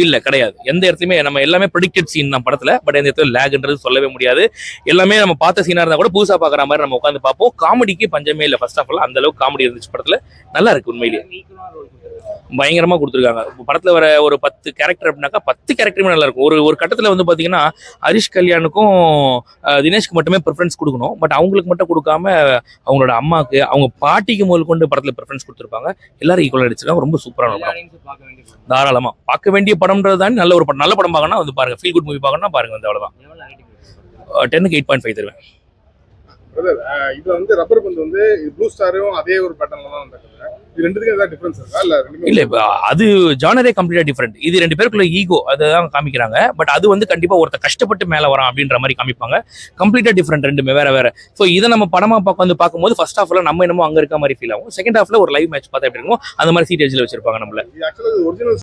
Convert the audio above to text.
இல்ல கிடையாது. எந்த இடத்துலயுமே நம்ம எல்லாமே ப்ரெடிக்டட் சீன் தான் படத்துல. பட் எந்த இடத்துல லேக்ன்றது சொல்லவே முடியாது. எல்லாமே நம்ம பார்த்த சீனா இருந்தா கூட புதுசா பாக்குற மாதிரி நம்ம உட்காந்து பார்ப்போம். காமெடிக்கு பஞ்சமே இல்லை. ஃபர்ஸ்ட் ஆஃப் ஆல் அந்த அளவுக்கு காமெடி இருந்துச்சு படத்துல. நல்லா இருக்கு உண்மையிலேயே. பயங்கரமா கொடுத்துருக்காங்க. படத்துல வர ஒரு 10 கேரக்டர் அப்படின்னாக்கா 10 கேரக்டருமே நல்லா இருக்கும். ஒரு கட்டத்துல வந்து பாத்தீங்கன்னா ஹரிஷ் கல்யாணுக்கும் தினேஷ்க்கு மட்டுமே ப்ரிஃபரன்ஸ் கொடுக்கணும். பட் அவங்களுக்கு மட்டும் கொடுக்காம அவங்களோட அம்மாக்கு, அவங்க பாட்டிக்கு முதல் கொண்டு படத்துல ப்ரிஃபரன்ஸ் கொடுத்துருப்பாங்க. எல்லாரும் ஈக்குவலா அடிச்சிருக்காங்க. ரொம்ப சூப்பரான படம். தாராளமா பார்க்க வேண்டிய படம்ன்றது தான். நல்ல ஒரு படம். நல்ல படம் பார்க்கணும்னா வந்து பாருங்க. ஃபீல் குட் மூவி பார்க்கணும்னா பாருங்க. வந்து அவ்வளவுதான். 10க்கு 8.5 தருவேன். இது வந்து ரப்பர் பந்து வந்து ப்ளூ ஸ்டாரும் அதே ஒரு பேட்டர்ன்ல தான் வந்திருக்கு. இது ரெண்டுத்துக்கும் ஏதாவது டிஃபரன்ஸ் இருக்கா இல்ல அது ஜானரே கம்ப்ளீட்டா டிஃபரெண்ட். இது ரெண்டு பேருக்குள்ள ஈகோ அதான் காமிக்கிறாங்க. பட் அது வந்து கண்டிப்பா ஒருத்தர் கஷ்டப்பட்டு மேல வரான் அப்படின்ற மாதிரி காமிப்பாங்க. கம்ப்ளீட்டா டிஃபரெண்ட் ரெண்டுமே வேற வேற. ஸோ இதை நம்ம படமா வந்து பார்க்கும்போது ஃபர்ஸ்ட் ஹாஃப்ல நம்ம என்னமோ அங்க இருக்க மாதிரி ஃபீல் ஆகும். செகண்ட் ஹாஃப்ல ஒரு லைவ் மேட்ச் பார்த்தா எப்படி இருக்கும் அந்த மாதிரி சீட் வச்சிருப்பாங்க நம்மள.